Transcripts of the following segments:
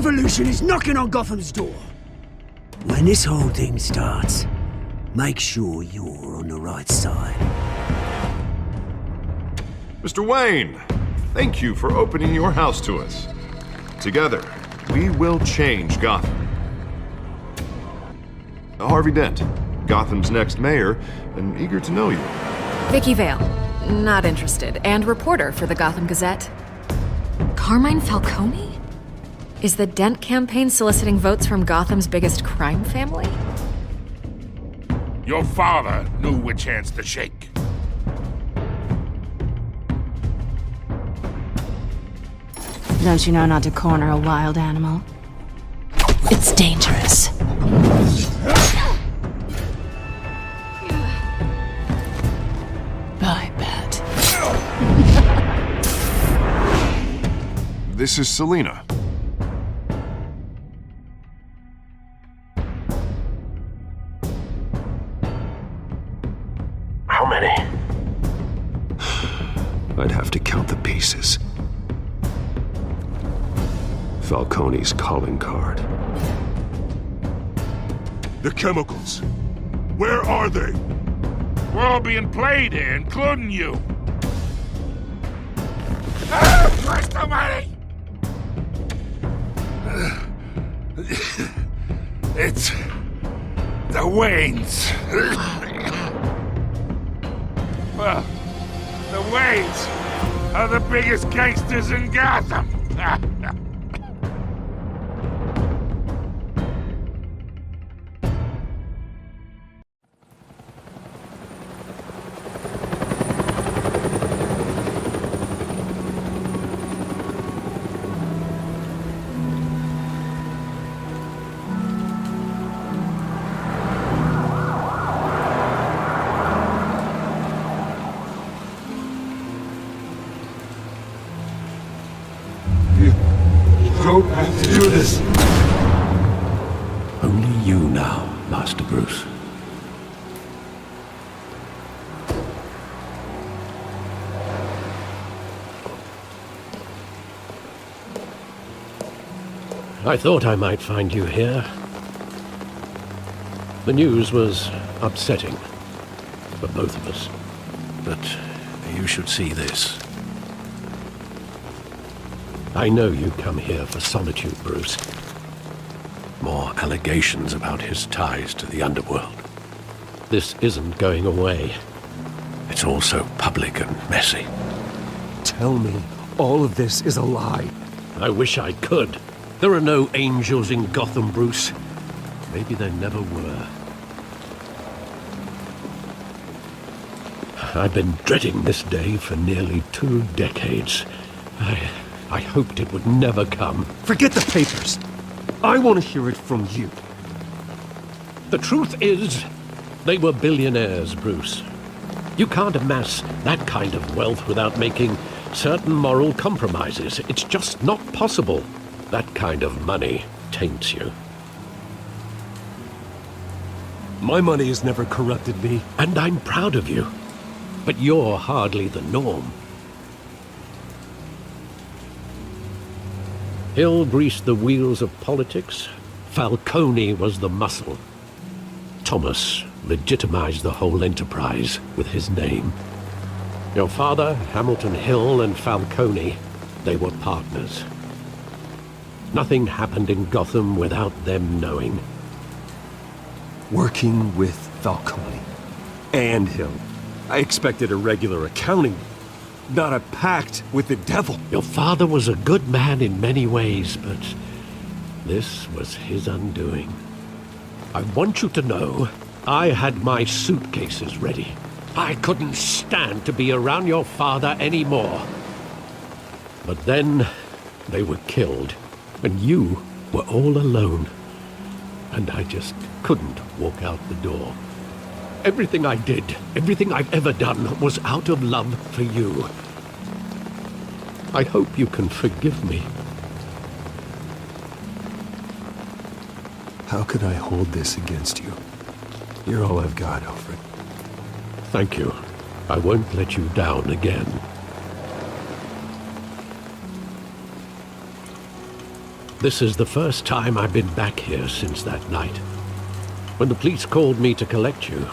revolution is knocking on Gotham's door. When this whole thing starts, make sure you're on the right side. Mr. Wayne, thank you for opening your house to us. Together, we will change Gotham. Harvey Dent, Gotham's next mayor, and eager to know you. Vicky Vale, not interested, and reporter for the Gotham Gazette. Carmine Falcone? Is the Dent campaign soliciting votes from Gotham's biggest crime family? Your father knew which hands to shake. Don't you know not to corner a wild animal? It's dangerous. I bet. This is Selina. How many? I'd have to count the pieces. Falcone's calling card. The chemicals. Where are they? We're all being played here, including you. Christ almighty! It's the Waynes. Well, the Waynes are the biggest gangsters in Gotham. Don't have to do this. Only you now, Master Bruce. I thought I might find you here. The news was upsetting for both of us. But you should see this. I know you come here for solitude, Bruce. More allegations about his ties to the underworld. This isn't going away. It's all so public and messy. Tell me all of this is a lie. I wish I could. There are no angels in Gotham, Bruce. Maybe there never were. I've been dreading this day for nearly 2 decades. I hoped it would never come. Forget the papers. I want to hear it from you. The truth is, they were billionaires, Bruce. You can't amass that kind of wealth without making certain moral compromises. It's just not possible. That kind of money taints you. My money has never corrupted me. And I'm proud of you. But you're hardly the norm. Hill greased the wheels of politics. Falcone was the muscle. Thomas legitimized the whole enterprise with his name. Your father, Hamilton Hill, and Falcone, they were partners. Nothing happened in Gotham without them knowing. Working with Falcone and Hill. I expected a regular accounting, not a pact with the devil. Your father was a good man in many ways, but this was his undoing. I want you to know, I had my suitcases ready. I couldn't stand to be around your father anymore. But then, they were killed, and you were all alone. And I just couldn't walk out the door. Everything I did, everything I've ever done, was out of love for you. I hope you can forgive me. How could I hold this against you? You're all I've got, Alfred. Thank you. I won't let you down again. This is the first time I've been back here since that night. When the police called me to collect you,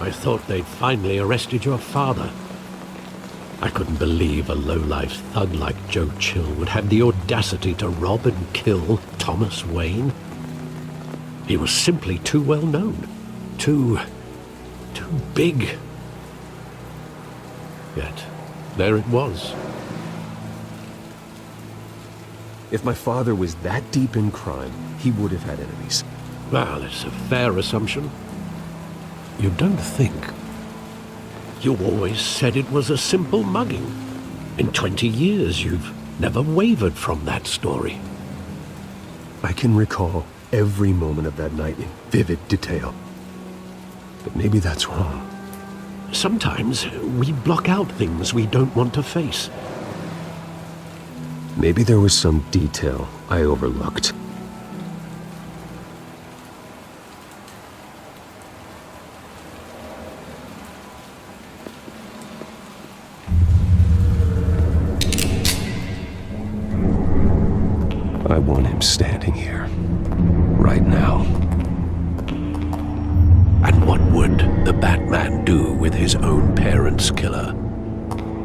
I thought they'd finally arrested your father. I couldn't believe a low-life thug like Joe Chill would have the audacity to rob and kill Thomas Wayne. He was simply too well known. Too big. Yet, there it was. If my father was that deep in crime, he would have had enemies. Well, it's a fair assumption. You don't think. You always said it was a simple mugging. In 20 years, you've never wavered from that story. I can recall every moment of that night in vivid detail. But maybe that's wrong. Sometimes we block out things we don't want to face. Maybe there was some detail I overlooked. I want him standing here, right now. And what would the Batman do with his own parents' killer?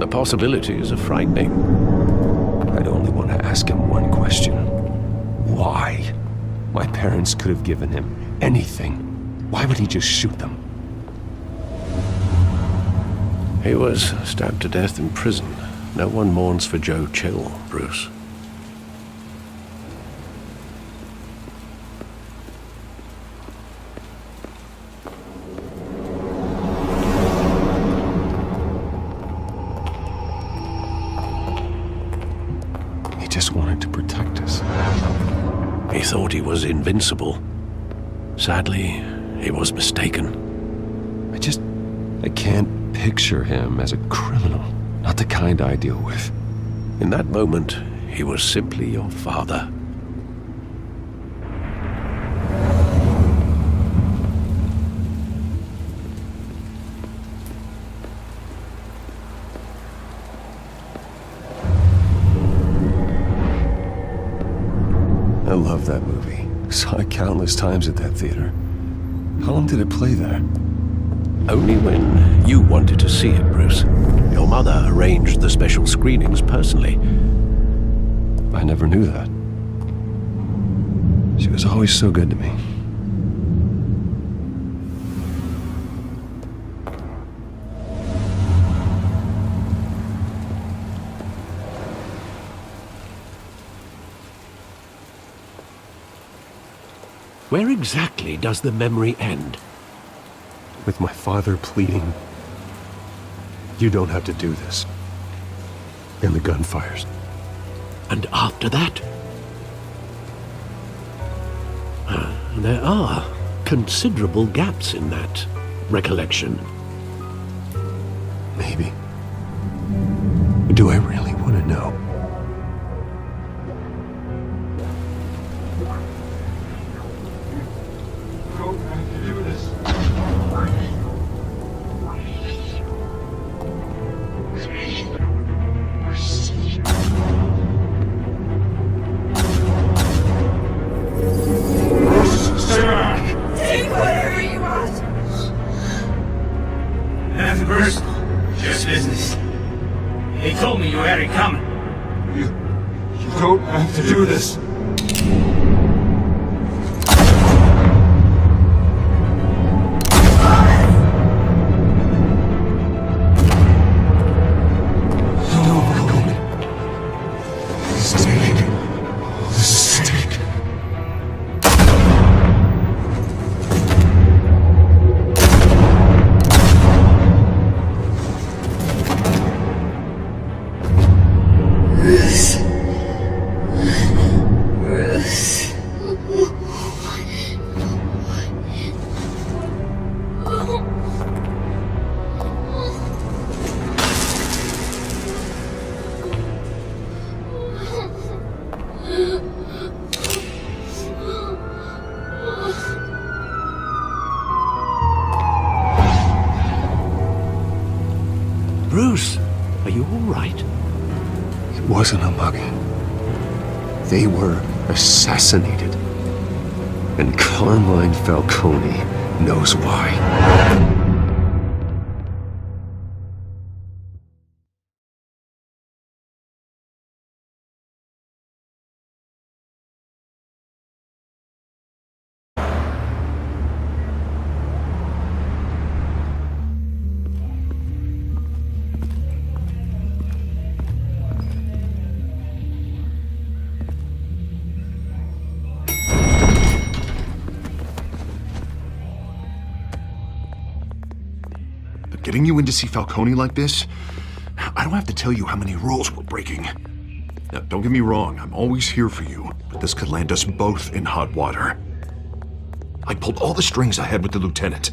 The possibilities are frightening. I'd only want to ask him one question. Why? My parents could have given him anything. Why would he just shoot them? He was stabbed to death in prison. No one mourns for Joe Chill, Bruce. He just wanted to protect us. He thought he was invincible. Sadly, he was mistaken. I can't picture him as a criminal. Not the kind I deal with. In that moment, he was simply your father. I love that movie. Saw it countless times at that theater. How long did it play there? Only when you wanted to see it, Bruce. Your mother arranged the special screenings personally. I never knew that. She was always so good to me. Where exactly does the memory end? With my father pleading, "You don't have to do this." And the gun fires. And after that? There are considerable gaps in that recollection. Maybe. Do I really want to know? Nothing personal, just business. He told me you had it coming. You don't have to do this. Bruce, are you all right? It wasn't a mugging. They were assassinated. And Carmine Falcone knows why. Getting you in to see Falcone like this? I don't have to tell you how many rules we're breaking. Now, don't get me wrong, I'm always here for you, but this could land us both in hot water. I pulled all the strings I had with the lieutenant.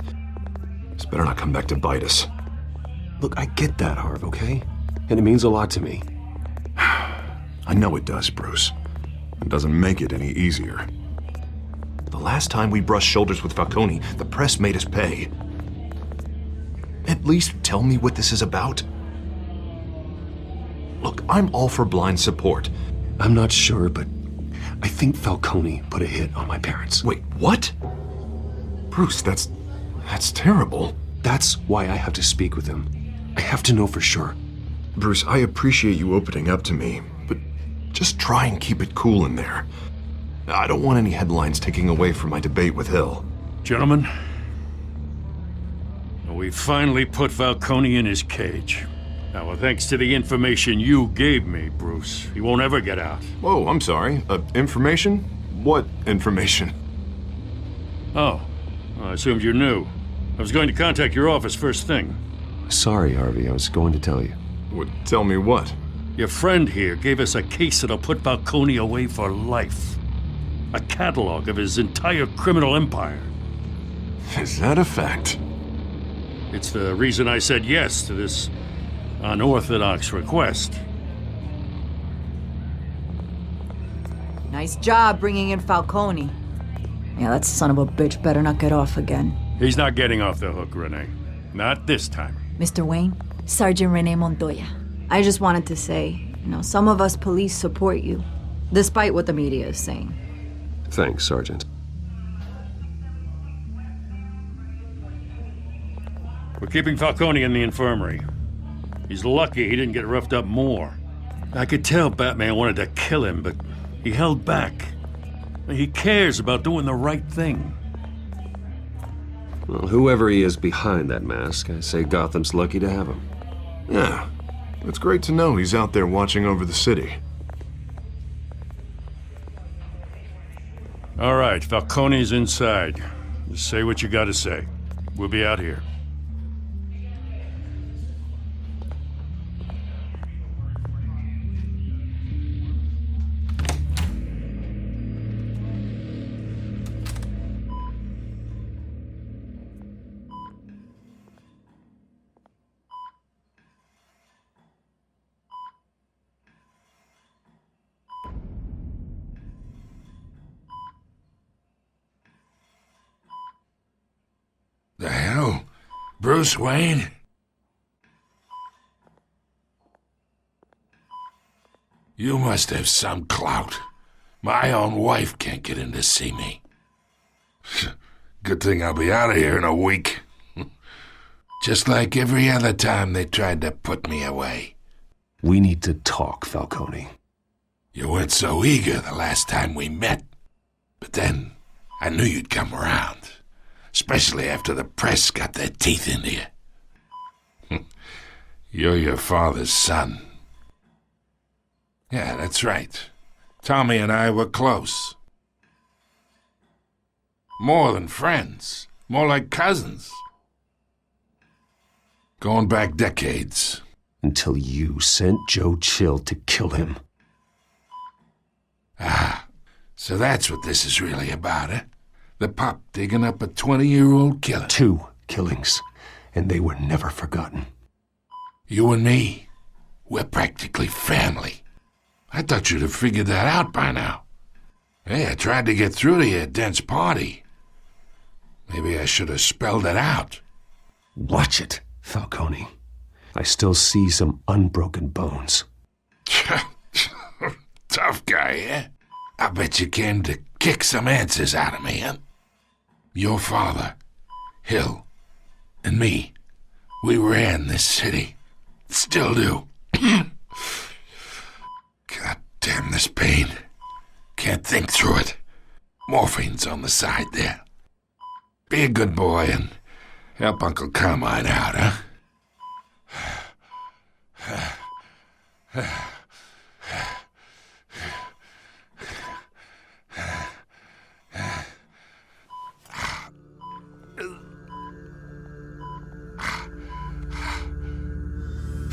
This better not come back to bite us. Look, I get that, Harv, okay? And it means a lot to me. I know it does, Bruce. It doesn't make it any easier. The last time we brushed shoulders with Falcone, the press made us pay. At least tell me what this is about. Look, I'm all for blind support. I'm not sure, but I think Falcone put a hit on my parents. Wait, what? Bruce, that's terrible. That's why I have to speak with him. I have to know for sure. Bruce, I appreciate you opening up to me, but just try and keep it cool in there. I don't want any headlines taking away from my debate with Hill. Gentlemen, we finally put Falcone in his cage. Now, thanks to the information you gave me, Bruce, he won't ever get out. Whoa, I'm sorry. Information? What information? Oh, I assumed you knew. I was going to contact your office first thing. Sorry, Harvey, I was going to tell you. Tell me what? Your friend here gave us a case that'll put Falcone away for life. A catalog of his entire criminal empire. Is that a fact? It's the reason I said yes to this unorthodox request. Nice job bringing in Falcone. Yeah, that son of a bitch better not get off again. He's not getting off the hook, Renee. Not this time. Mr. Wayne, Sergeant Renee Montoya. I just wanted to say, some of us police support you, despite what the media is saying. Thanks, Sergeant. We're keeping Falcone in the infirmary. He's lucky he didn't get roughed up more. I could tell Batman wanted to kill him, but he held back. He cares about doing the right thing. Well, whoever he is behind that mask, I say Gotham's lucky to have him. Yeah, it's great to know he's out there watching over the city. All right, Falcone's inside. Just say what you gotta say. We'll be out here. The hell? Bruce Wayne? You must have some clout. My own wife can't get in to see me. Good thing I'll be out of here in a week. Just like every other time they tried to put me away. We need to talk, Falcone. You weren't so eager the last time we met. But then, I knew you'd come around. Especially after the press got their teeth into you. You're your father's son. Yeah, that's right. Tommy and I were close. More than friends. More like cousins. Going back decades. Until you sent Joe Chill to kill him. Ah, so that's what this is really about, eh? The pup digging up a 20-year-old killer. 2 killings, and they were never forgotten. You and me, we're practically family. I thought you'd have figured that out by now. Hey, I tried to get through to you at Dent's party. Maybe I should have spelled it out. Watch it, Falcone. I still see some unbroken bones. Tough guy, eh? I bet you came to kick some answers out of me, huh? Your father, Hill, and me, we ran this city. Still do. God damn this pain. Can't think through it. Morphine's on the side there. Be a good boy and help Uncle Carmine out, huh?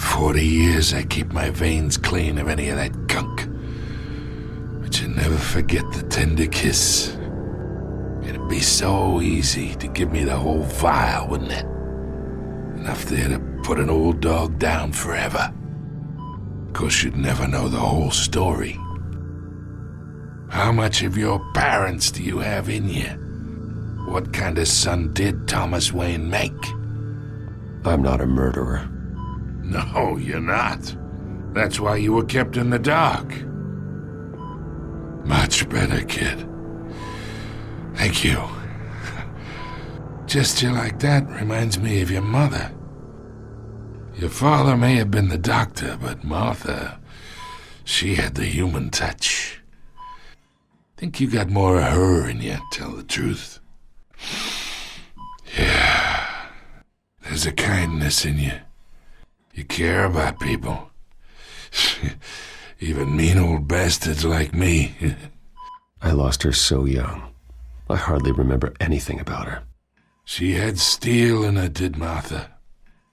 40 years I keep my veins clean of any of that gunk. But you never forget the tender kiss. It'd be so easy to give me the whole vial, wouldn't it? Enough there to put an old dog down forever. Of course, you'd never know the whole story. How much of your parents do you have in you? What kind of son did Thomas Wayne make? I'm not a murderer. No, you're not. That's why you were kept in the dark. Much better, kid. Thank you. Gesture like that reminds me of your mother. Your father may have been the doctor, but Martha, she had the human touch. Think you got more of her in you, tell the truth. Yeah. There's a kindness in you. You care about people. Even mean old bastards like me. I lost her so young. I hardly remember anything about her. She had steel in her, did Martha.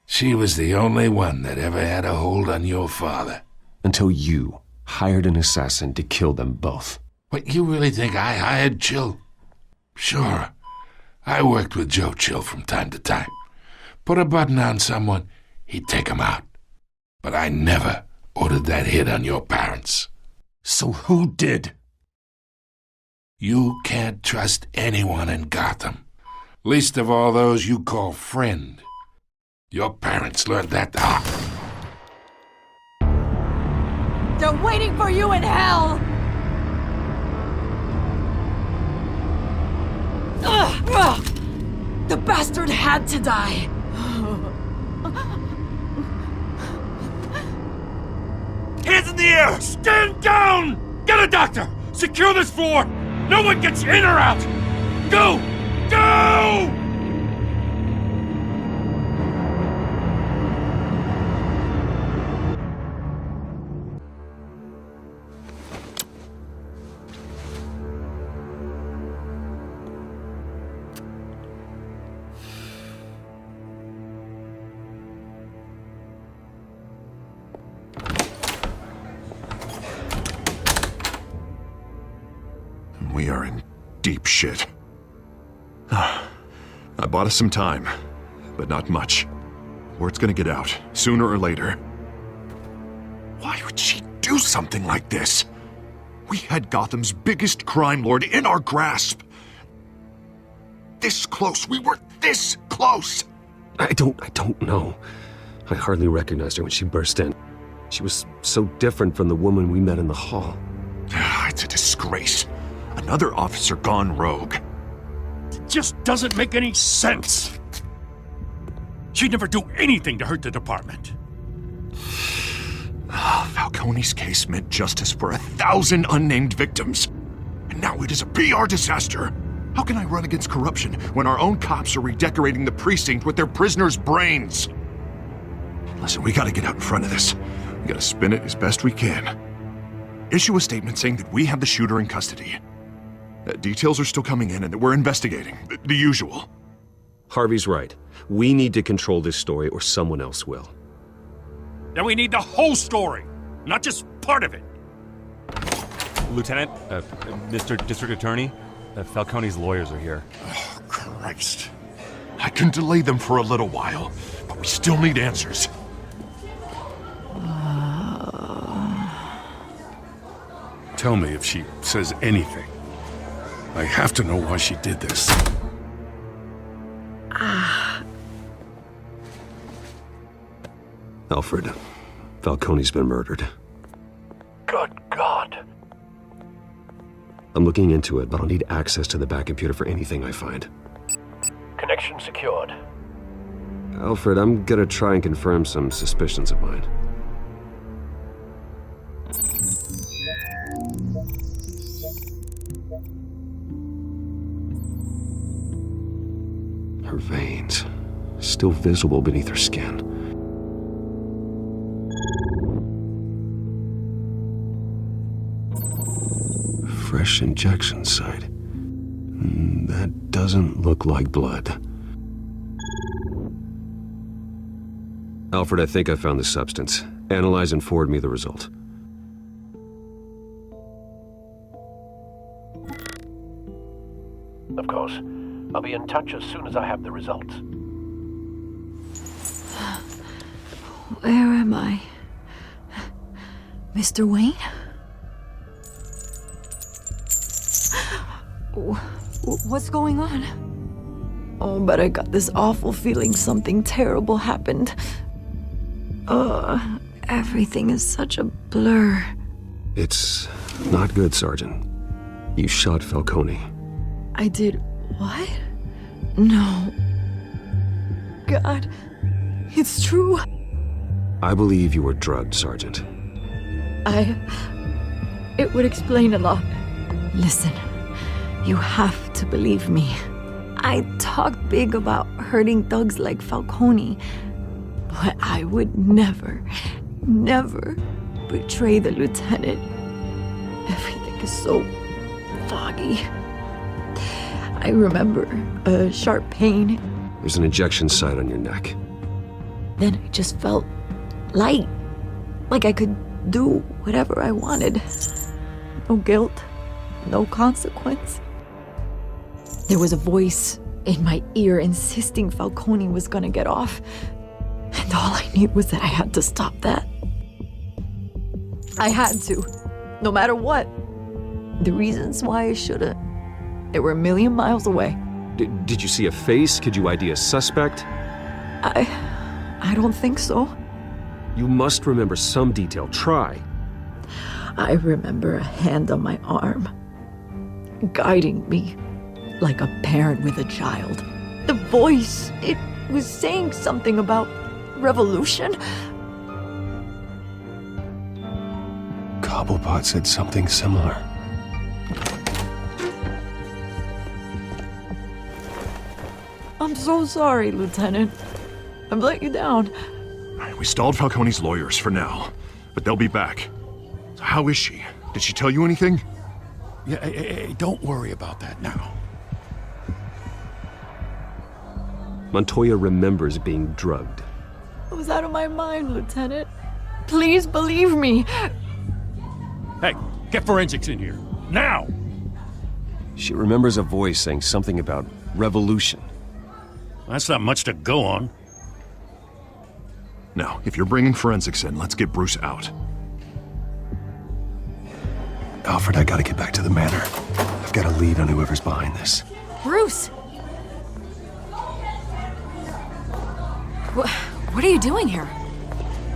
She was the only one that ever had a hold on your father. Until you hired an assassin to kill them both. What, you really think I hired Chill? Sure. I worked with Joe Chill from time to time. Put a button on someone, he'd take him out. But I never ordered that hit on your parents. So who did? You can't trust anyone in Gotham. Least of all those you call friend. Your parents learned that. They're waiting for you in hell! The bastard had to die! Hands in the air! Stand down! Get a doctor! Secure this floor! No one gets in or out! Go! Go! We are in deep shit. I bought us some time, but not much. Word's gonna get out, sooner or later. Why would she do something like this? We had Gotham's biggest crime lord in our grasp. This close, we were this close! I don't know. I hardly recognized her when she burst in. She was so different from the woman we met in the hall. It's a disgrace. Another officer gone rogue. It just doesn't make any sense. She'd never do anything to hurt the department. Falcone's case meant justice for 1,000 unnamed victims. And now it is a PR disaster. How can I run against corruption when our own cops are redecorating the precinct with their prisoners' brains? Listen, we gotta get out in front of this. We gotta spin it as best we can. Issue a statement saying that we have the shooter in custody. Details are still coming in and that we're investigating. The usual. Harvey's right. We need to control this story or someone else will. Then we need the whole story, not just part of it. Lieutenant, Mr. District Attorney, Falcone's lawyers are here. Oh, Christ. I can delay them for a little while, but we still need answers. Tell me if she says anything. I have to know why she did this. Alfred, Falcone's been murdered. Good God. I'm looking into it, but I'll need access to the back computer for anything I find. Connection secured. Alfred, I'm gonna try and confirm some suspicions of mine. Her veins, still visible beneath her skin. Fresh injection site. That doesn't look like blood. Alfred, I think I found the substance. Analyze and forward me the result. Of course. I'll be in touch as soon as I have the results. Where am I? Mr. Wayne? What's going on? Oh, but I got this awful feeling something terrible happened. Everything is such a blur. It's not good, Sergeant. You shot Falcone. I did what? No. God, it's true. I believe you were drugged, Sergeant. It would explain a lot. Listen, you have to believe me. I talk big about hurting thugs like Falcone, but I would never betray the lieutenant. Everything is so foggy. I remember a sharp pain. There's an injection site on your neck. Then I just felt light, like I could do whatever I wanted. No guilt, no consequence. There was a voice in my ear insisting Falcone was gonna get off. And all I knew was that I had to stop that. I had to, no matter what. The reasons why I shouldn't, they were a million miles away. Did you see a face? Could you ID a suspect? I don't think so. You must remember some detail. Try. I remember a hand on my arm, guiding me like a parent with a child. The voice, it was saying something about revolution. Cobblepot said something similar. I'm so sorry, Lieutenant. I've let you down. We stalled Falcone's lawyers for now, but they'll be back. So how is she? Did she tell you anything? Yeah, hey, don't worry about that now. Montoya remembers being drugged. I was out of my mind, Lieutenant. Please believe me. Hey, get forensics in here. Now! She remembers a voice saying something about revolution. That's not much to go on. Now, if you're bringing forensics in, let's get Bruce out. Alfred, I gotta get back to the manor. I've got a lead on whoever's behind this. Bruce! What are you doing here?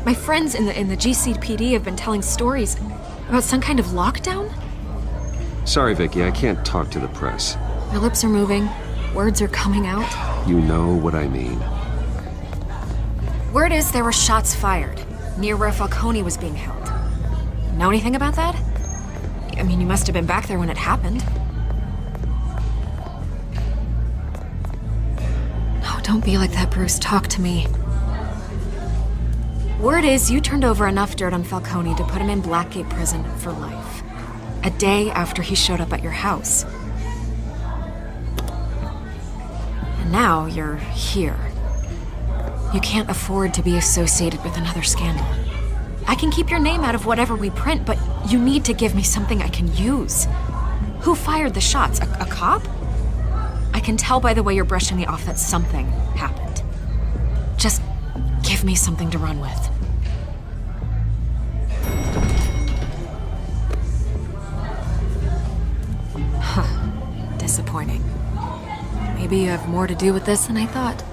My friends in the GCPD have been telling stories about some kind of lockdown? Sorry, Vicky, I can't talk to the press. My lips are moving. Words are coming out. You know what I mean. Word is there were shots fired near where Falcone was being held. Know anything about that? I mean, you must have been back there when it happened. No, don't be like that, Bruce. Talk to me. Word is you turned over enough dirt on Falcone to put him in Blackgate Prison for life. A day after he showed up at your house. And now you're here. You can't afford to be associated with another scandal. I can keep your name out of whatever we print, but you need to give me something I can use. Who fired the shots? A cop? I can tell by the way you're brushing me off that something happened. Just give me something to run with. Huh. Disappointing. Maybe you have more to do with this than I thought.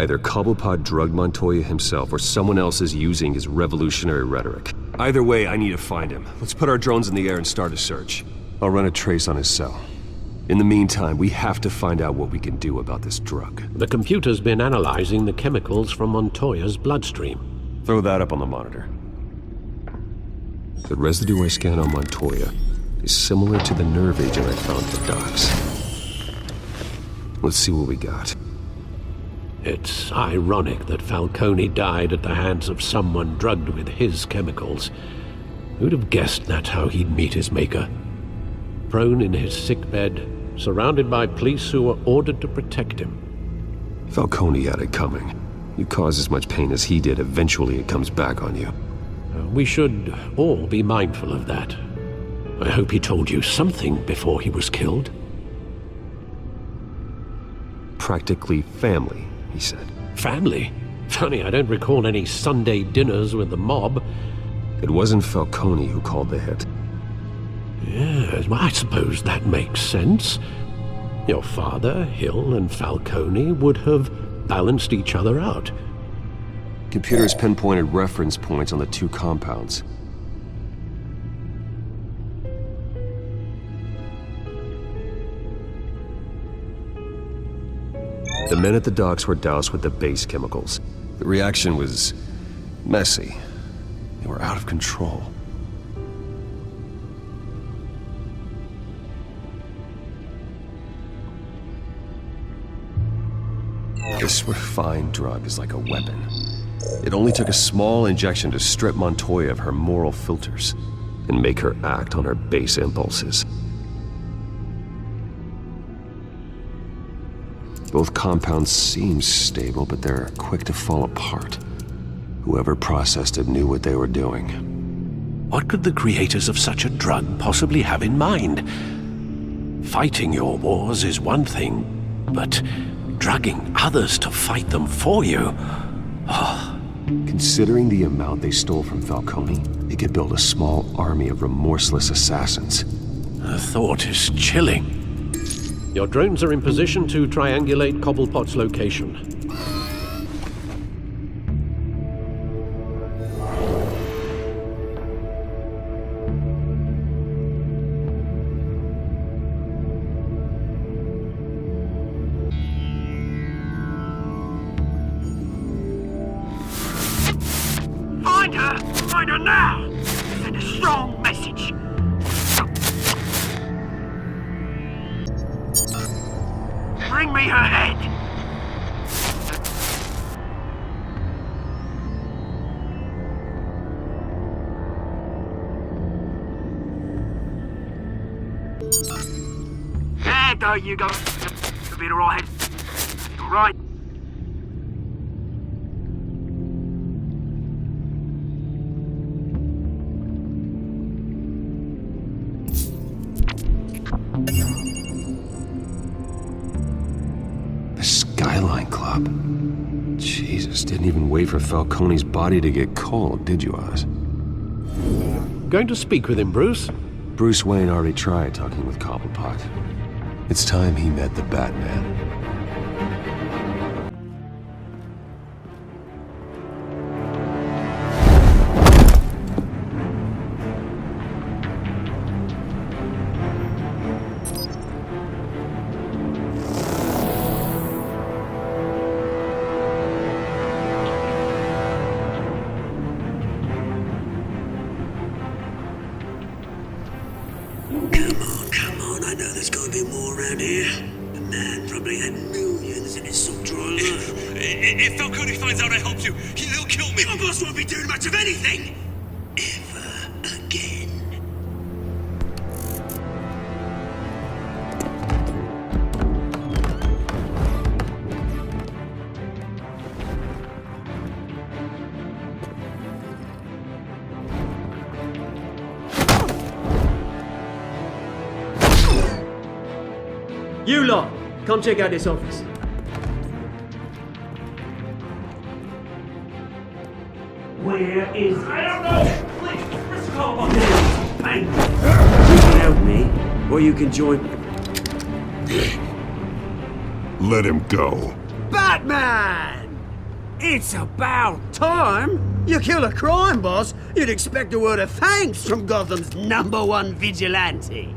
Either Cobblepot drugged Montoya himself, or someone else is using his revolutionary rhetoric. Either way, I need to find him. Let's put our drones in the air and start a search. I'll run a trace on his cell. In the meantime, we have to find out what we can do about this drug. The computer's been analyzing the chemicals from Montoya's bloodstream. Throw that up on the monitor. The residue I scanned on Montoya is similar to the nerve agent I found at the docks. Let's see what we got. It's ironic that Falcone died at the hands of someone drugged with his chemicals. Who'd have guessed that's how he'd meet his maker? Prone in his sickbed, surrounded by police who were ordered to protect him. Falcone had it coming. You cause as much pain as he did, eventually it comes back on you. We should all be mindful of that. I hope he told you something before he was killed. Practically family, he said. Family? Funny, I don't recall any Sunday dinners with the mob. It wasn't Falcone who called the hit. Yes, well, I suppose that makes sense. Your father, Hill, and Falcone would have balanced each other out. Computers pinpointed reference points on the two compounds. The men at the docks were doused with the base chemicals. The reaction was messy. They were out of control. This refined drug is like a weapon. It only took a small injection to strip Montoya of her moral filters and make her act on her base impulses. Both compounds seem stable, but they're quick to fall apart. Whoever processed it knew what they were doing. What could the creators of such a drug possibly have in mind? Fighting your wars is one thing, but drugging others to fight them for you? Oh. Considering the amount they stole from Falcone, they could build a small army of remorseless assassins. The thought is chilling. Your drones are in position to triangulate Cobblepot's location. Find her! Find her now! Send a strong message. Bring me her head! There you go. You'll be alright. Alright. The Skyline Club. Jesus, didn't even wait for Falcone's body to get cold, did you, Oz? Going to speak with him, Bruce? Bruce Wayne already tried talking with Cobblepot. It's time he met the Batman. Come on, I know there's gonna be more around here. The man probably had millions in his salt drawer alone. If Falcone finds out I helped you, he'll kill me. Your boss won't be doing much of anything! Ever again. You lot, come check out this office. Where is it? I don't know. Please, where's the call button? Bang. You can help me, or you can join. Let him go. Batman! It's about time. You kill a crime boss, you'd expect a word of thanks from Gotham's #1 vigilante.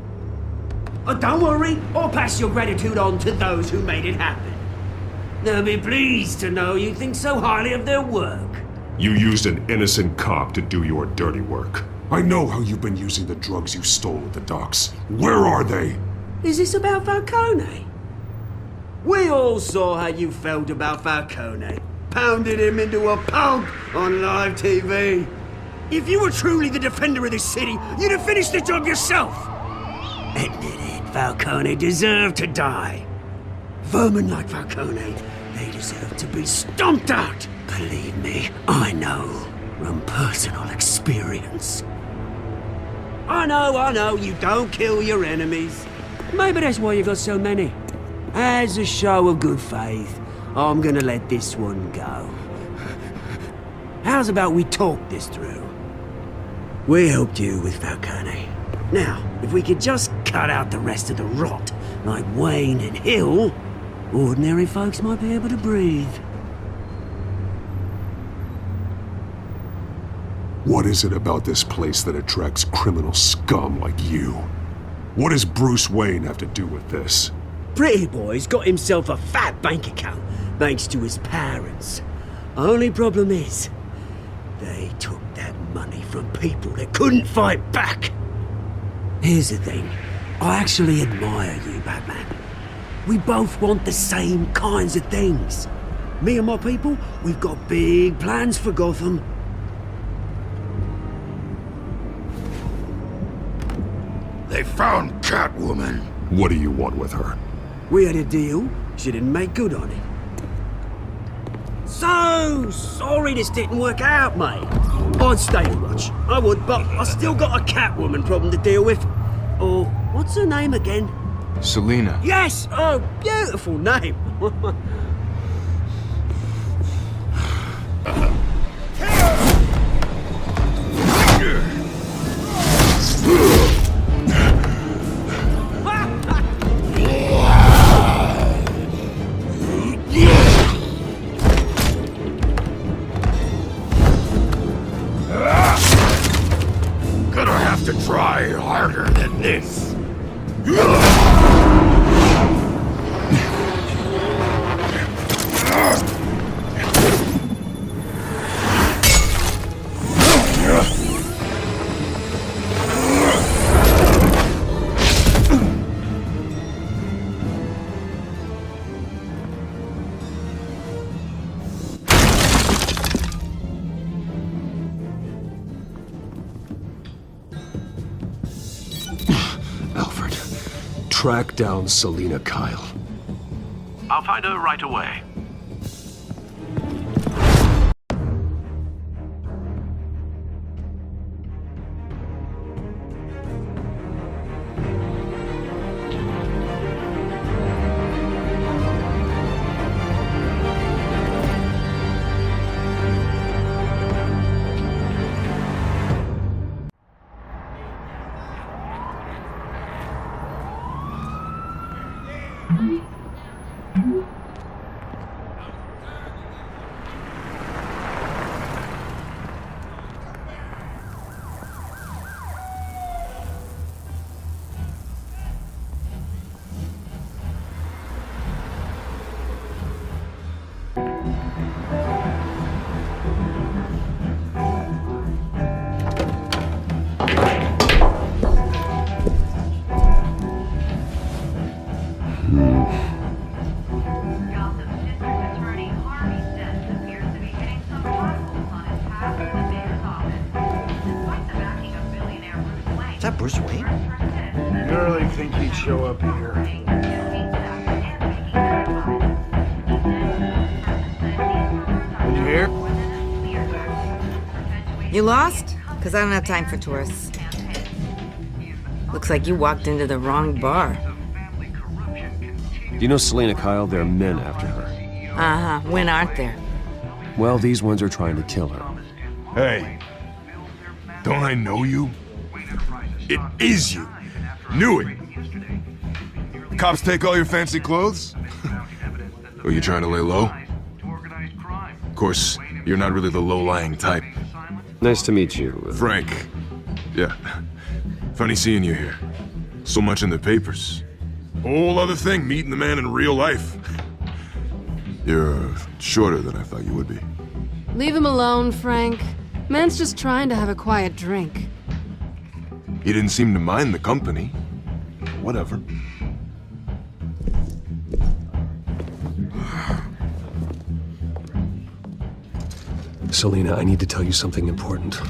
Oh, don't worry, I'll pass your gratitude on to those who made it happen. They'll be pleased to know you think so highly of their work. You used an innocent cop to do your dirty work. I know how you've been using the drugs you stole at the docks. Where are they? Is this about Falcone? We all saw how you felt about Falcone. Pounded him into a pulp on live TV. If you were truly the defender of this city, you'd have finished the job yourself. Admit it, Falcone deserved to die. Vermin like Falcone, they deserve to be stomped out. Believe me, I know from personal experience. I know, you don't kill your enemies. Maybe that's why you got so many. As a show of good faith, I'm gonna let this one go. How's about we talk this through? We helped you with Falcone. Now, if we could just cut out the rest of the rot, like Wayne and Hill, ordinary folks might be able to breathe. What is it about this place that attracts criminal scum like you? What does Bruce Wayne have to do with this? Pretty Boy's got himself a fat bank account, thanks to his parents. Only problem is, they took that money from people that couldn't fight back. Here's the thing, I actually admire you, Batman. We both want the same kinds of things. Me and my people, we've got big plans for Gotham. They found Catwoman. What do you want with her? We had a deal, she didn't make good on it. So sorry this didn't work out, mate. I'd stay to watch, I would, but I still got a Catwoman problem to deal with. Or, what's her name again? Selina. Yes! Oh, beautiful name. Gonna have to try harder than this. Alfred, track down Selina Kyle. I'll find her right away. Is that Bruce Wayne? You really think he'd show up here? Did you hear? You lost? Because I don't have time for tourists. Looks like you walked into the wrong bar. Do you know Selina Kyle? There are men after her. Uh-huh. When aren't there? Well, these ones are trying to kill her. Hey, don't I know you? It is you. Knew it. Cops take all your fancy clothes? Are you trying to lay low? Of course, you're not really the low-lying type. Nice to meet you. Frank. Yeah. Funny seeing you here. So much in the papers. Whole other thing, meeting the man in real life. You're shorter than I thought you would be. Leave him alone, Frank. Man's just trying to have a quiet drink. He didn't seem to mind the company. Whatever. Selina, I need to tell you something important.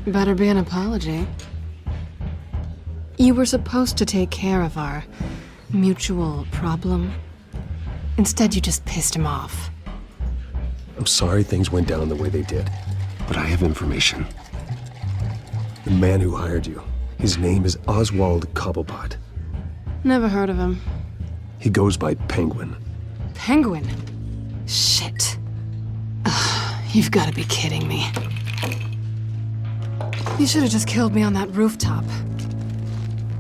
Better be an apology. You were supposed to take care of our mutual problem. Instead, you just pissed him off. I'm sorry things went down the way they did, but I have information. The man who hired you, his name is Oswald Cobblepot. Never heard of him. He goes by Penguin. Penguin? Shit. Ugh, you've got to be kidding me. You should have just killed me on that rooftop.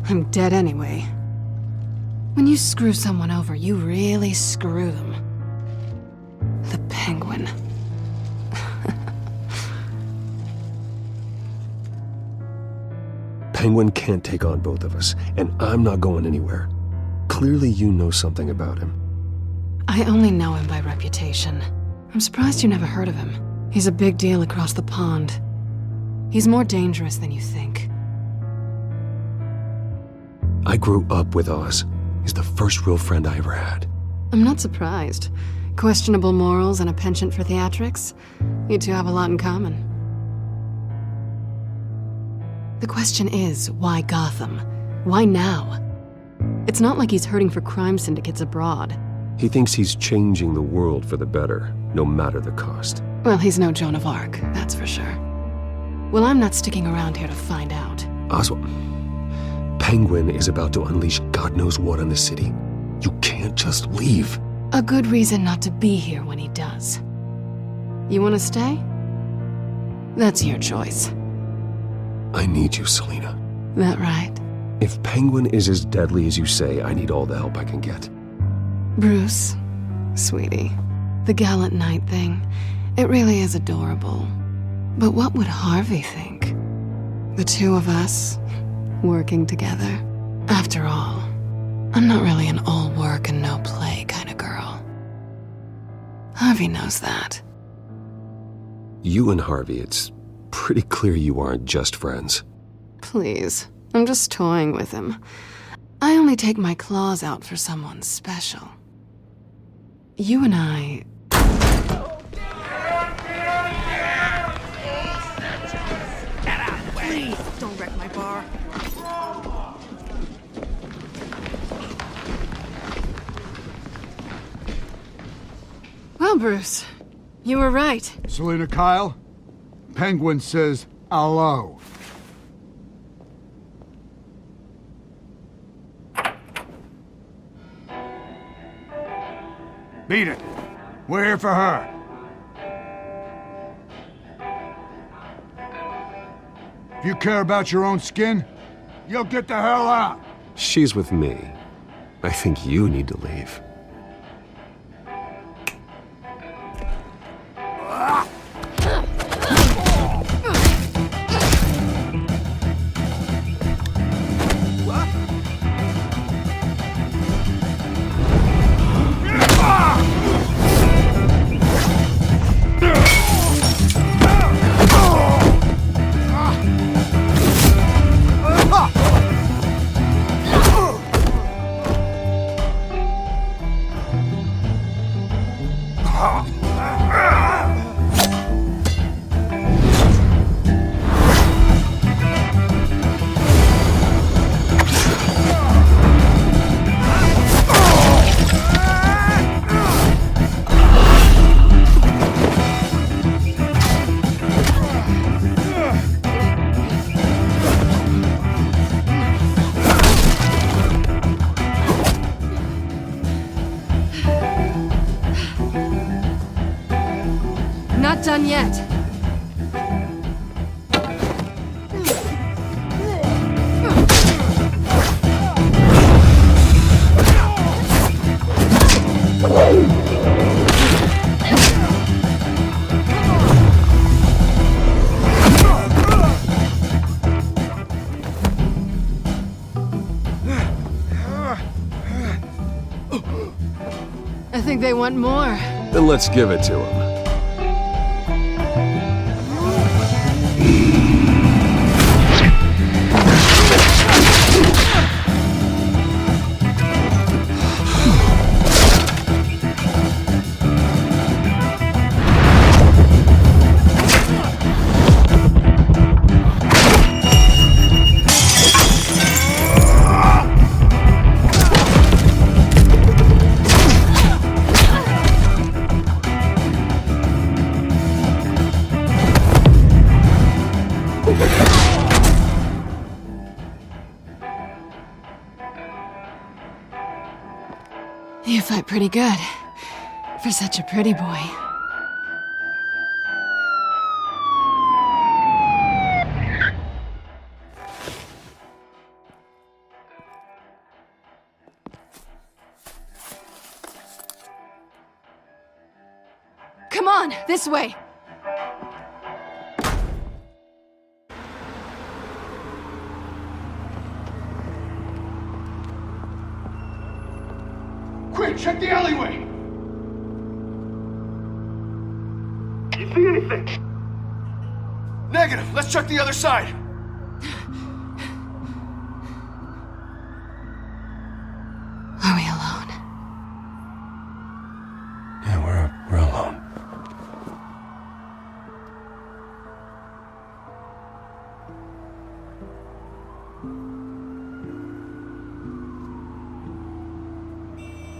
I'm dead anyway. When you screw someone over, you really screw them. The Penguin. Penguin can't take on both of us, and I'm not going anywhere. Clearly you know something about him. I only know him by reputation. I'm surprised you never heard of him. He's a big deal across the pond. He's more dangerous than you think. I grew up with Oz. He's the first real friend I ever had. I'm not surprised. Questionable morals and a penchant for theatrics. You two have a lot in common. The question is, why Gotham? Why now? It's not like he's hurting for crime syndicates abroad. He thinks he's changing the world for the better, no matter the cost. Well, he's no Joan of Arc, that's for sure. Well, I'm not sticking around here to find out. Oswald, Penguin is about to unleash God knows what on the city. You can't just leave. A good reason not to be here when he does. You want to stay? That's your choice. I need you, Selina. That right? If Penguin is as deadly as you say, I need all the help I can get. Bruce, sweetie, the gallant knight thing, it really is adorable. But what would Harvey think? The two of us, working together. After all, I'm not really an all work and no play kind of girl. Harvey knows that. You and Harvey, it's pretty clear you aren't just friends. Please, I'm just toying with him. I only take my claws out for someone special. You and I... Please, don't wreck my bar. Well, Bruce, you were right. Selina Kyle, Penguin says hello. Beat it. We're here for her. If you care about your own skin, you'll get the hell out. She's with me. I think you need to leave. Not done yet. think they want more. Then let's give it to them. You fight pretty good. For such a pretty boy. Come on, this way! Quick, check the alleyway! You see anything? Negative. Let's check the other side. Are we alone? Yeah, we're alone.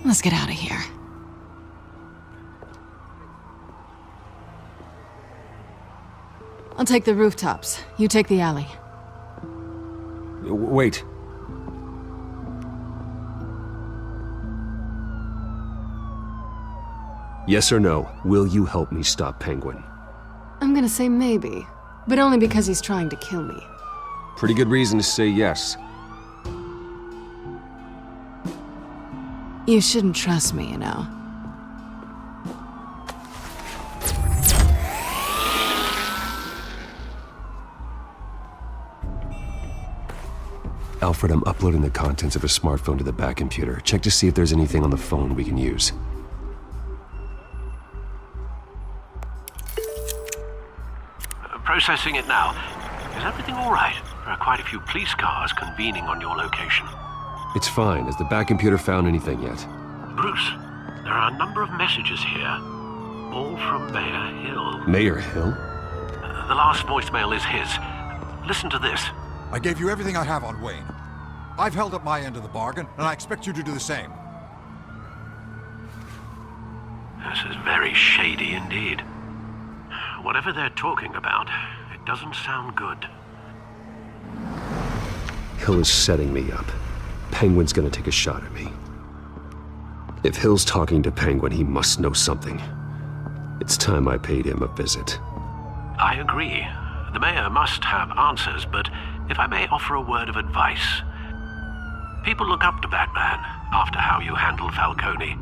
Let's get out of here. I'll take the rooftops. You take the alley. Wait. Yes or no, will you help me stop Penguin? I'm gonna say maybe, but only because he's trying to kill me. Pretty good reason to say yes. You shouldn't trust me, you know. Alfred, I'm uploading the contents of a smartphone to the back computer. Check to see if there's anything on the phone we can use. Processing it now. Is everything all right? There are quite a few police cars convening on your location. It's fine. Has the back computer found anything yet? Bruce, there are a number of messages here. All from Mayor Hill. Mayor Hill? The last voicemail is his. Listen to this. I gave you everything I have on Wayne. I've held up my end of the bargain, and I expect you to do the same. This is very shady indeed. Whatever they're talking about, it doesn't sound good. Hill is setting me up. Penguin's gonna take a shot at me. If Hill's talking to Penguin, he must know something. It's time I paid him a visit. I agree. The mayor must have answers, but if I may offer a word of advice. People look up to Batman after how you handled Falcone.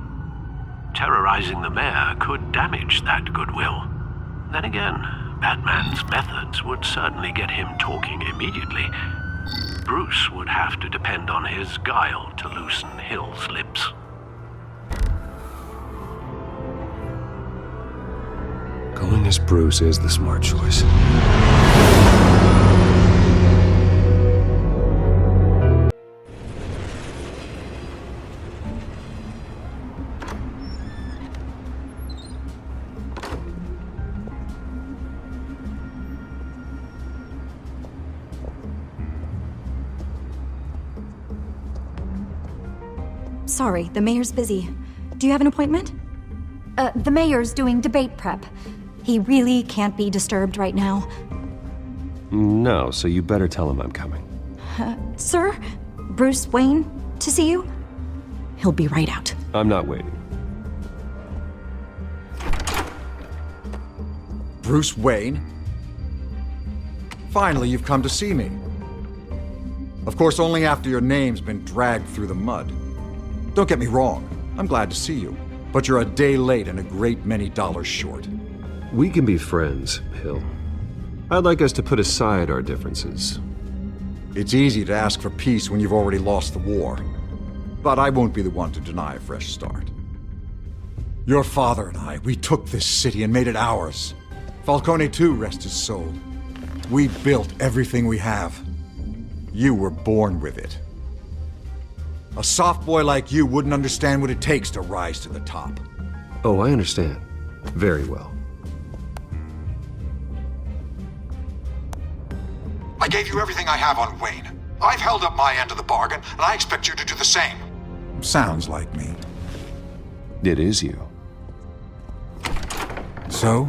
Terrorizing the mayor could damage that goodwill. Then again, Batman's methods would certainly get him talking immediately. Bruce would have to depend on his guile to loosen Hill's lips. Going as Bruce is the smart choice. Sorry, the mayor's busy. Do you have an appointment? The mayor's doing debate prep. He really can't be disturbed right now. No, so you better tell him I'm coming. Sir? Bruce Wayne to see you? He'll be right out. I'm not waiting. Bruce Wayne? Finally, you've come to see me. Of course, only after your name's been dragged through the mud. Don't get me wrong, I'm glad to see you. But you're a day late and a great many dollars short. We can be friends, Hill. I'd like us to put aside our differences. It's easy to ask for peace when you've already lost the war. But I won't be the one to deny a fresh start. Your father and I, we took this city and made it ours. Falcone too, rest his soul. We built everything we have. You were born with it. A soft boy like you wouldn't understand what it takes to rise to the top. Oh, I understand. Very well. I gave you everything I have on Wayne. I've held up my end of the bargain, and I expect you to do the same. Sounds like me. It is you. So,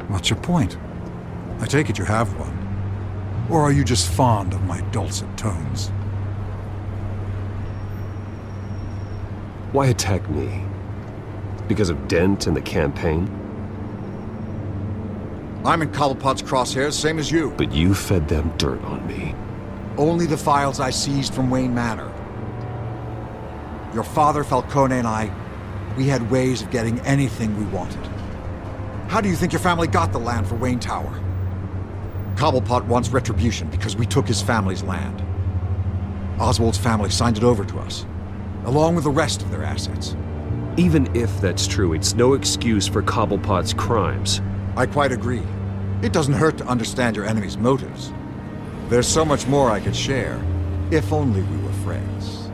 what's your point? I take it you have one. Or are you just fond of my dulcet tones? Why attack me? Because of Dent and the campaign? I'm in Cobblepot's crosshairs, same as you. But you fed them dirt on me. Only the files I seized from Wayne Manor. Your father, Falcone, and I, we had ways of getting anything we wanted. How do you think your family got the land for Wayne Tower? Cobblepot wants retribution because we took his family's land. Oswald's family signed it over to us, along with the rest of their assets. Even if that's true, it's no excuse for Cobblepot's crimes. I quite agree. It doesn't hurt to understand your enemy's motives. There's so much more I could share, if only we were friends.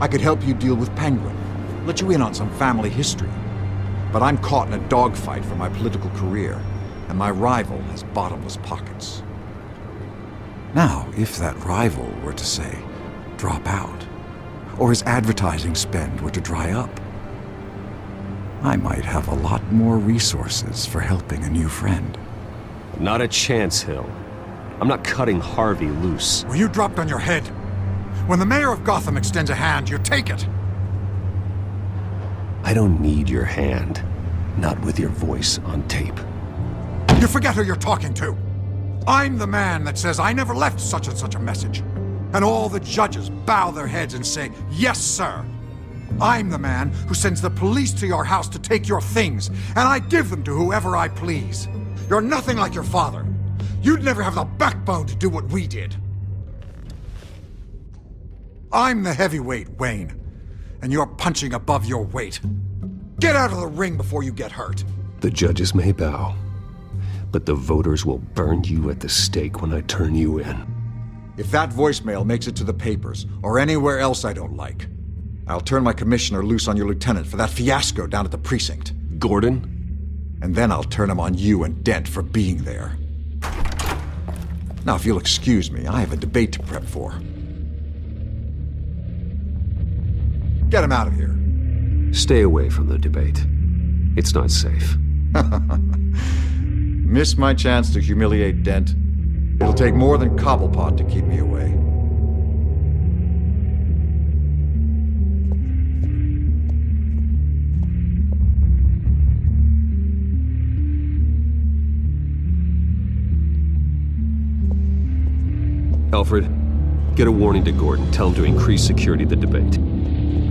I could help you deal with Penguin, let you in on some family history. But I'm caught in a dogfight for my political career, and my rival has bottomless pockets. Now, if that rival were to say, drop out, or his advertising spend were to dry up, I might have a lot more resources for helping a new friend. Not a chance, Hill. I'm not cutting Harvey loose. Were you dropped on your head? When the mayor of Gotham extends a hand, you take it! I don't need your hand. Not with your voice on tape. You forget who you're talking to! I'm the man that says I never left such and such a message. And all the judges bow their heads and say, yes, sir. I'm the man who sends the police to your house to take your things, and I give them to whoever I please. You're nothing like your father. You'd never have the backbone to do what we did. I'm the heavyweight, Wayne, and you're punching above your weight. Get out of the ring before you get hurt. The judges may bow, but the voters will burn you at the stake when I turn you in. If that voicemail makes it to the papers, or anywhere else I don't like, I'll turn my commissioner loose on your lieutenant for that fiasco down at the precinct. Gordon? And then I'll turn him on you and Dent for being there. Now, if you'll excuse me, I have a debate to prep for. Get him out of here. Stay away from the debate. It's not safe. Miss my chance to humiliate Dent. It'll take more than Cobblepot to keep me away. Alfred, get a warning to Gordon. Tell him to increase security at the debate.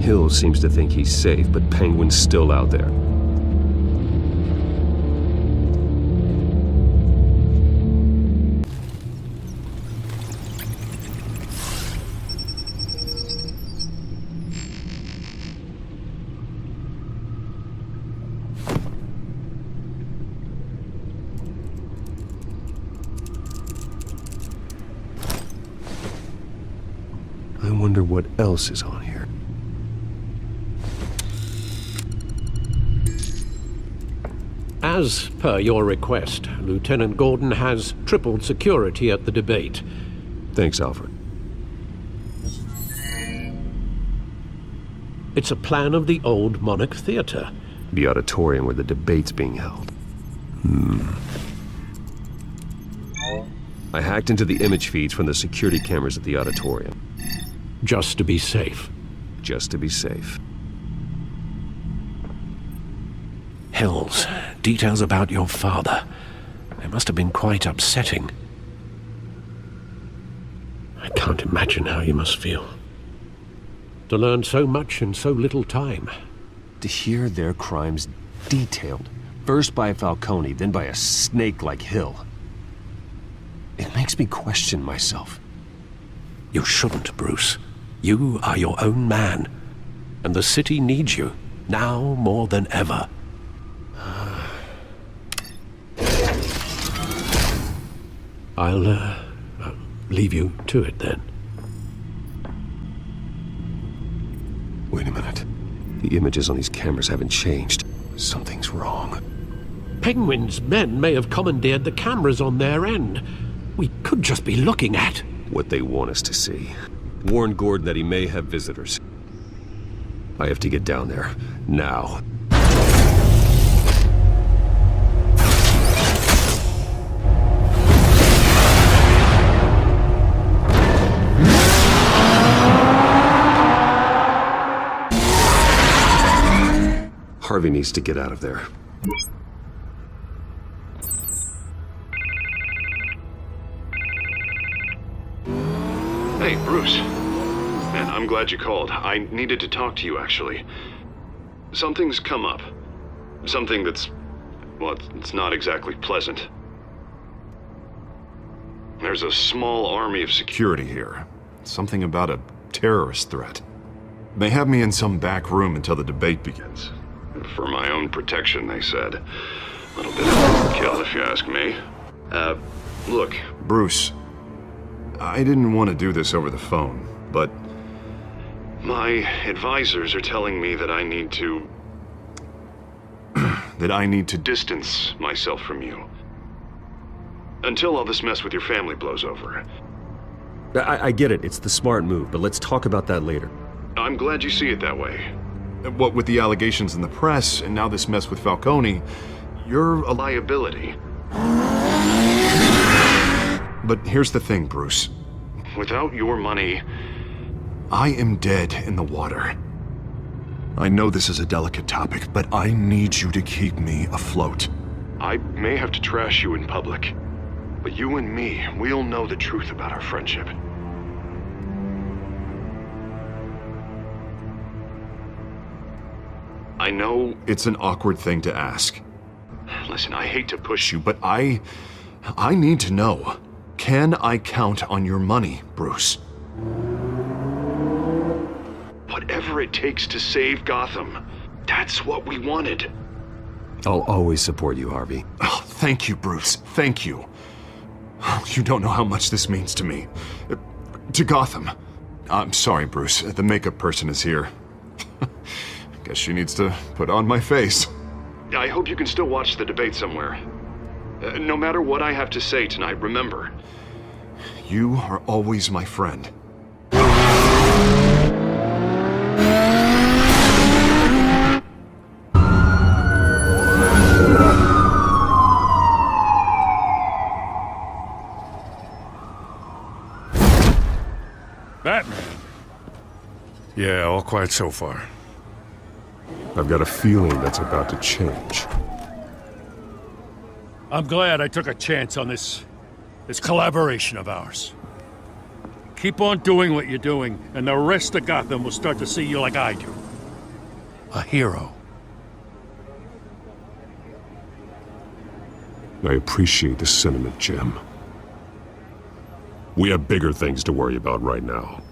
Hill seems to think he's safe, but Penguin's still out there. I wonder what else is on here. As per your request, Lieutenant Gordon has tripled security at the debate. Thanks, Alfred. It's a plan of the old Monarch Theater. The auditorium where the debate's being held. I hacked into the image feeds from the security cameras at the auditorium. Just to be safe. Just to be safe. Hills, details about your father. They must have been quite upsetting. I can't imagine how you must feel. To learn so much in so little time. To hear their crimes detailed, first by Falcone, then by a snake like Hill. It makes me question myself. You shouldn't, Bruce. You are your own man, and the city needs you. now more than ever. I'll leave you to it then. Wait a minute. The images on these cameras haven't changed. Something's wrong. Penguin's men may have commandeered the cameras on their end. We could just be looking at what they want us to see. Warn Gordon that he may have visitors. I have to get down there, now. Harvey needs to get out of there. Hey, Bruce. Man, I'm glad you called. I needed to talk to you, actually. Something's come up. Something that's... well, it's not exactly pleasant. There's a small army of security here. Something about a terrorist threat. They have me in some back room until the debate begins. For my own protection, they said. A little bit of overkill, if you ask me. Look, Bruce, I didn't want to do this over the phone, but my advisors are telling me that I need to... that I need to distance myself from you. Until all this mess with your family blows over. I get it. It's the smart move, but let's talk about that later. I'm glad you see it that way. What with the allegations in the press, and now this mess with Falcone, you're a liability. But here's the thing, Bruce. Without your money, I am dead in the water. I know this is a delicate topic, but I need you to keep me afloat. I may have to trash you in public, but you and me, we'll know the truth about our friendship. I know it's an awkward thing to ask. Listen, I hate to push you, but I need to know. Can I count on your money, Bruce? Whatever it takes to save Gotham, that's what we wanted. I'll always support you, Harvey. Oh, thank you, Bruce. Thank you. You don't know how much this means to me. To Gotham. I'm sorry, Bruce. The makeup person is here. Guess she needs to put on my face. I hope you can still watch the debate somewhere. No matter what I have to say tonight, remember, you are always my friend. Batman. Yeah, all quiet so far. I've got a feeling that's about to change. I'm glad I took a chance on this collaboration of ours. Keep on doing what you're doing, and the rest of Gotham will start to see you like I do. A hero. I appreciate the sentiment, Jim. We have bigger things to worry about right now.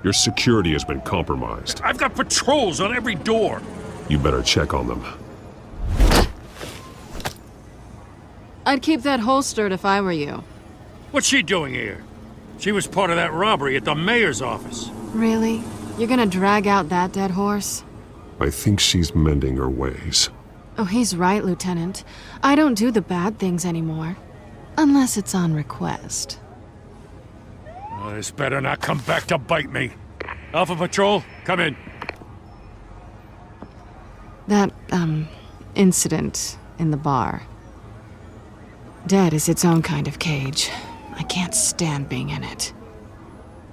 Your security has been compromised. I've got patrols on every door. You better check on them. I'd keep that holstered if I were you. What's she doing here? She was part of that robbery at the mayor's office. Really? You're gonna drag out that dead horse? I think she's mending her ways. Oh, he's right, Lieutenant. I don't do the bad things anymore. Unless it's on request. Oh, this better not come back to bite me. Alpha Patrol, come in. That, incident in the bar. Dead is its own kind of cage. I can't stand being in it.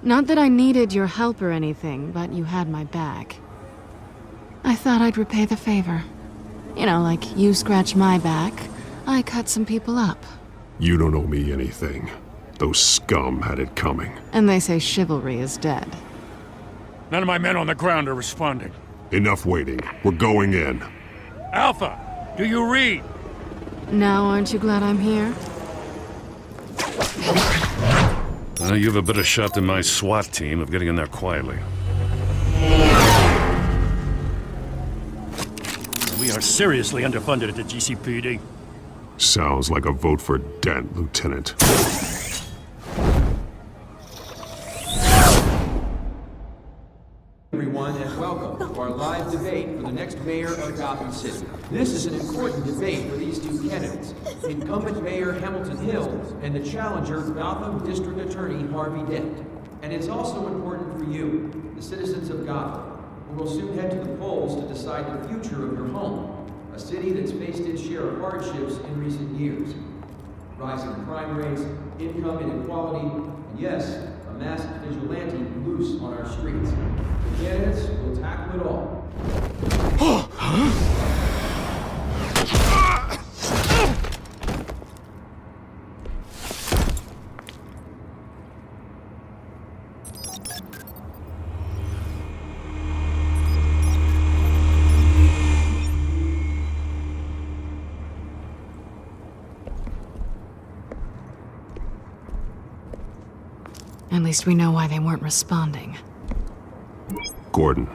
Not that I needed your help or anything, but you had my back. I thought I'd repay the favor. You know, like you scratch my back, I cut some people up. You don't owe me anything. Those scum had it coming. And they say chivalry is dead. None of my men on the ground are responding. Enough waiting. We're going in. Alpha, do you read? Now aren't you glad I'm here? You have a better shot than my SWAT team of getting in there quietly. We are seriously underfunded at the GCPD. Sounds like a vote for Dent, Lieutenant. Everyone, and welcome to our live debate for the next mayor of Gotham City. This is an important debate for these two candidates, incumbent Mayor Hamilton Hill and the challenger Gotham District Attorney Harvey Dent. And it's also important for you, the citizens of Gotham, who will soon head to the polls to decide the future of your home, a city that's faced its share of hardships in recent years. Rising crime rates, income inequality, and yes, a masked vigilante loose on our streets. The candidates will tackle it all. At least we know why they weren't responding. Gordon,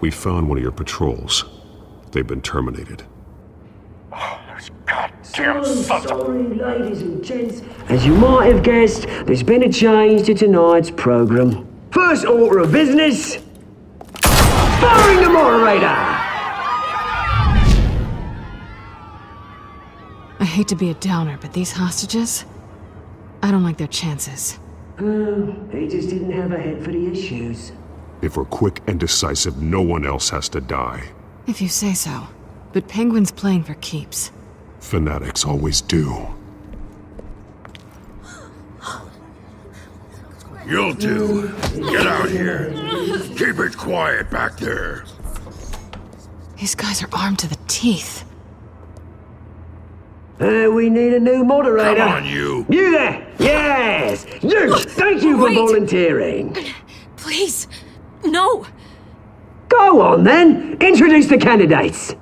we found one of your patrols. They've been terminated. Damn sorry, ladies and gents. As you might have guessed, there's been a change to tonight's program. First order of business, firing the moderator! I hate to be a downer, but these hostages, I don't like their chances. He just didn't have a head for the issues. If we're quick and decisive, no one else has to die. If you say so. But Penguin's playing for keeps. Fanatics always do. You two, get out here. Keep it quiet back there. These guys are armed to the teeth. We need a new moderator. Come on, you. You there! Yes! You! Thank you for volunteering. Please, no. Go on, then. Introduce the candidates.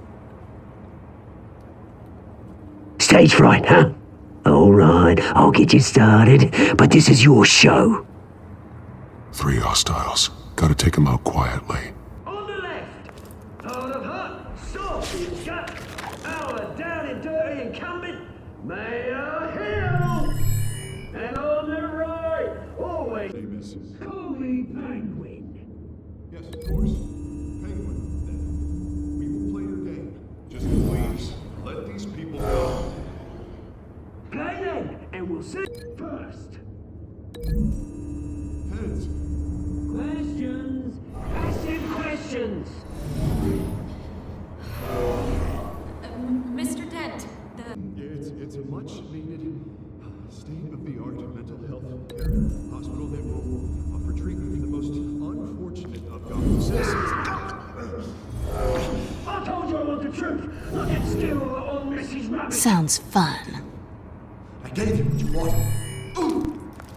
Stage fright, huh? All right, I'll get you started, but this is your show. 3 hostiles. Gotta take them out quietly. On the left, out of hot, soft and gut, our down and dirty incumbent, Mayor Hill. And on the right, always, call me Penguin. Yes, of course. Penguin, then. We will play your game. Just please, let these people go. Play then, and we'll see first. Heads. Questions? Asking questions. Mr. Dent, It's a much-needed state-of-the-art mental health care hospital that will offer treatment for the most unfortunate of Gotham citizens. I told you I want the truth. Look at still on Mrs. Rabbit. Sounds fun. I gave you what you wanted.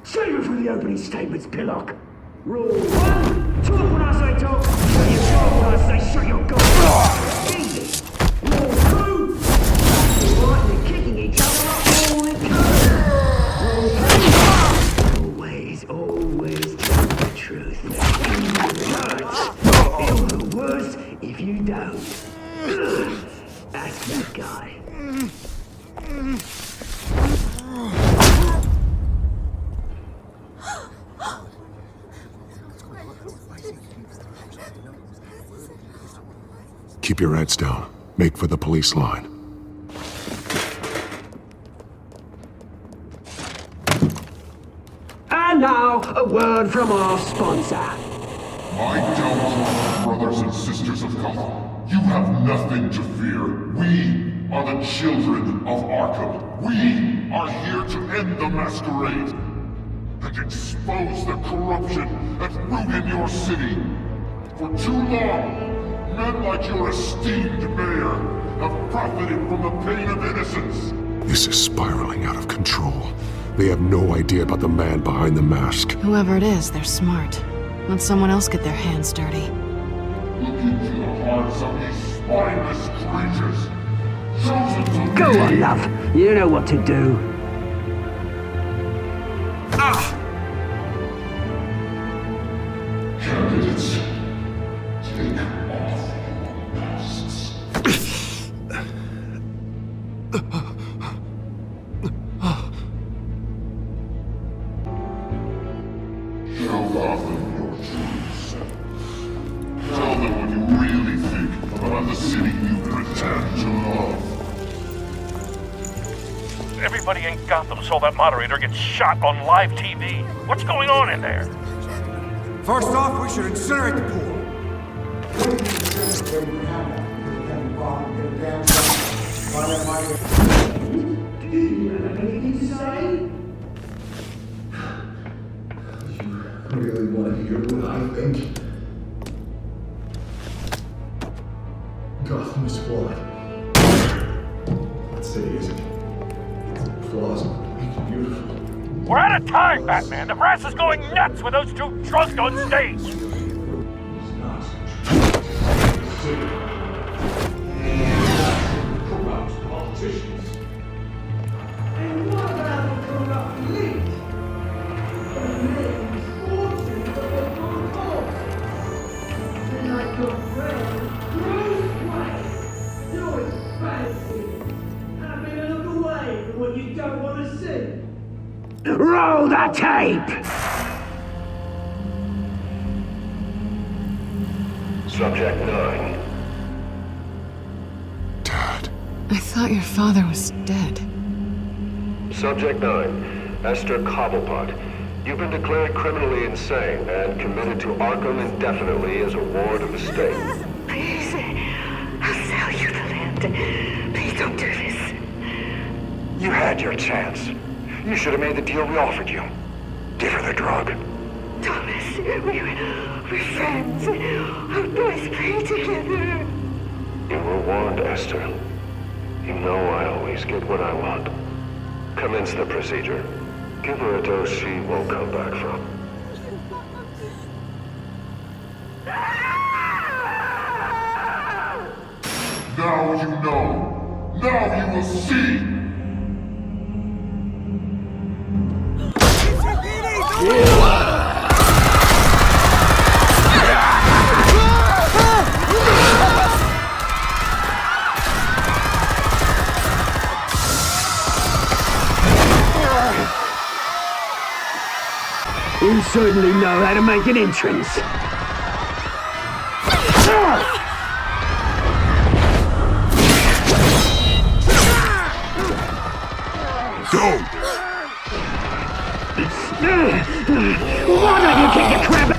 Save it for the opening statements, Pillock. Rule 1, talk when I say talk, shut your jaw when I say shut your gob. Easy. Rule 2, fighting and kicking each other up all in always tell the truth. Even the words. Feel the worst if you don't. That's that guy. Keep your heads down. Make for the police line. And now, a word from our sponsor. My downtrodden brothers and sisters of Gotham, you have nothing to fear. We are the children of Arkham. We are here to end the masquerade and expose the corruption that ruined your city. For too long, men like your esteemed mayor have profited from the pain of innocence. This is spiraling out of control. They have no idea about the man behind the mask. Whoever it is, they're smart. Let someone else get their hands dirty. Look into the hearts of these spineless creatures. Chosen to Go lead. on, love. You know what to do. Candidates, take off your masks. Everybody in Gotham saw that moderator get shot on live TV. What's going on in there? First off, we should incinerate the pool. Do you have anything to say? I really want to hear what I think. Gotham is flawed. That city isn't. Flaws make beautiful. We're out of time, Batman. The brass is going nuts with those two drunk on stage. Corrupt politicians. And what about the corrupt elite? The men's fortunes of the concourse. And like your friend, Bruce Wayne. You're expensive. Having a look away from what you don't want to see. Roll the tape! Subject 9. I thought your father was dead. Subject 9. Esther Cobblepot. You've been declared criminally insane and committed to Arkham indefinitely as a ward of the state. Please, I'll sell you the land. Please don't do this. You had your chance. You should have made the deal we offered you. Give her the drug. Thomas, we're friends. Our boys play together. You were warned, Esther. You know I always get what I want. Commence the procedure. Give her a dose she won't come back from. Now you know. Now you will see. You certainly know how to make an entrance. Go! Why don't you kick the crap?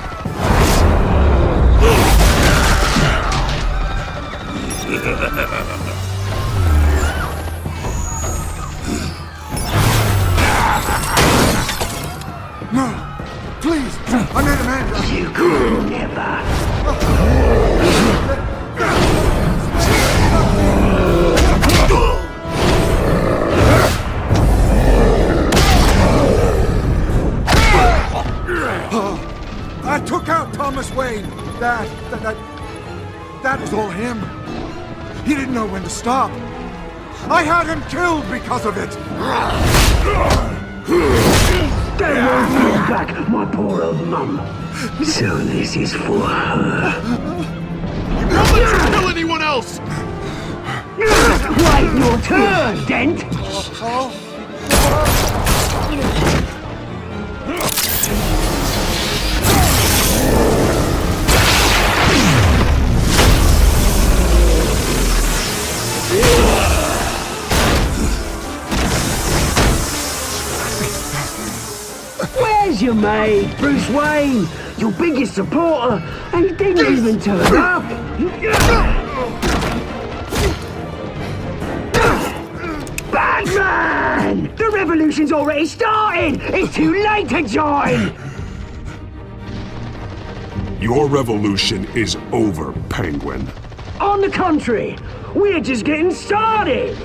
No! Please! I made a man! You could never! I took out Thomas Wayne. That was all him. He didn't know when to stop. I had him killed because of it. Don't hold back, my poor old mum. So this is for her. Don't let you kill anyone else! Wait your turn, Dent! Where's your mate, Bruce Wayne? Your biggest supporter, and he didn't even turn up. Batman! The revolution's already started! It's too late to join! Your revolution is over, Penguin. On the contrary, we're just getting started!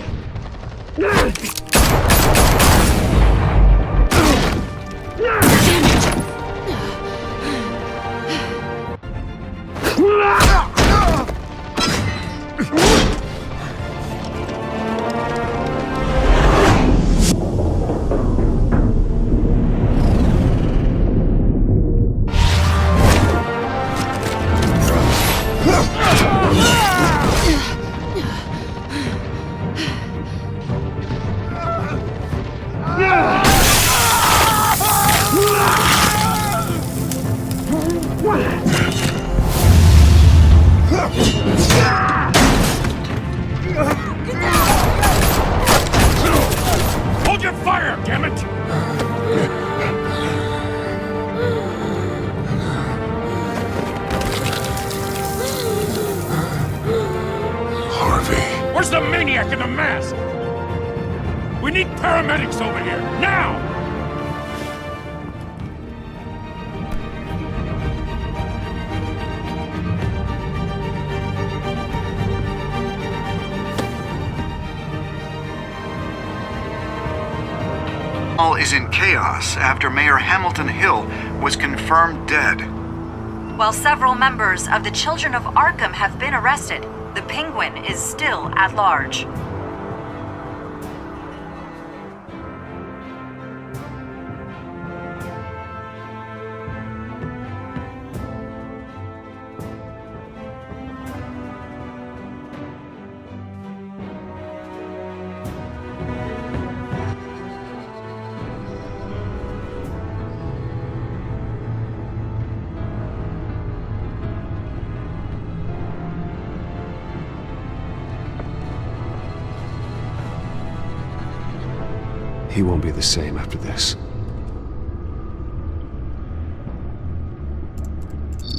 Where's the maniac in the mask? We need paramedics over here, now! All is in chaos after Mayor Hamilton Hill was confirmed dead. While several members of the Children of Arkham have been arrested, the Penguin is still at large. He won't be the same after this.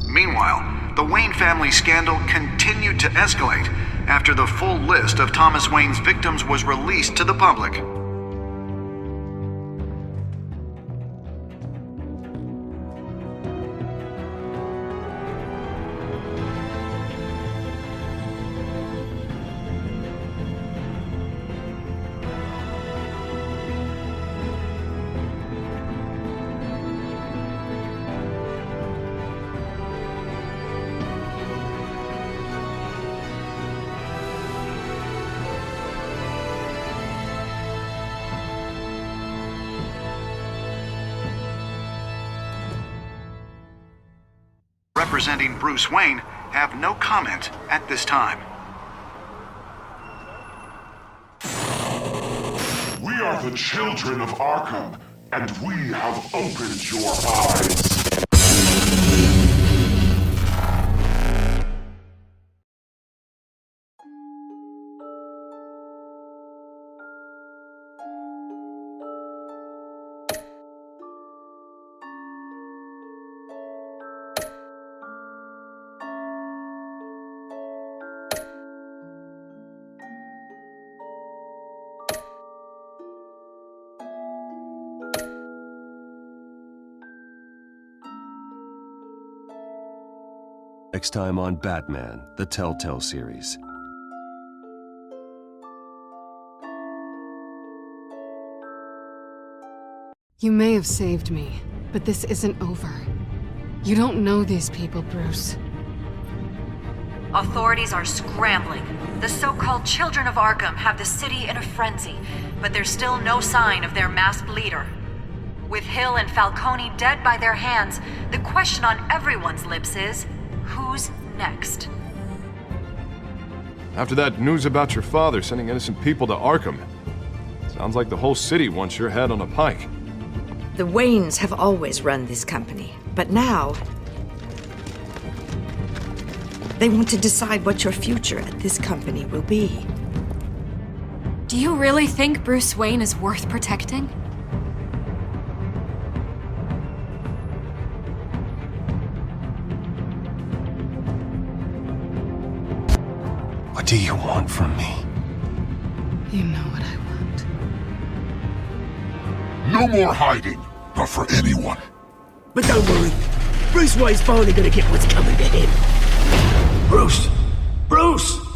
Meanwhile, the Wayne family scandal continued to escalate after the full list of Thomas Wayne's victims was released to the public. Representing Bruce Wayne have no comment at this time. We are the children of Arkham, and we have opened your eyes. Next time on Batman, the Telltale series. You may have saved me, but this isn't over. You don't know these people, Bruce. Authorities are scrambling. The so-called Children of Arkham have the city in a frenzy, but there's still no sign of their masked leader. With Hill and Falcone dead by their hands, the question on everyone's lips is, who's next? After that news about your father sending innocent people to Arkham, sounds like the whole city wants your head on a pike. The Waynes have always run this company, but now they want to decide what your future at this company will be. Do you really think Bruce Wayne is worth protecting? What do you want from me? You know what I want. No more hiding, not for anyone. But don't worry, Bruce Wayne's finally gonna get what's coming to him. Bruce! Bruce!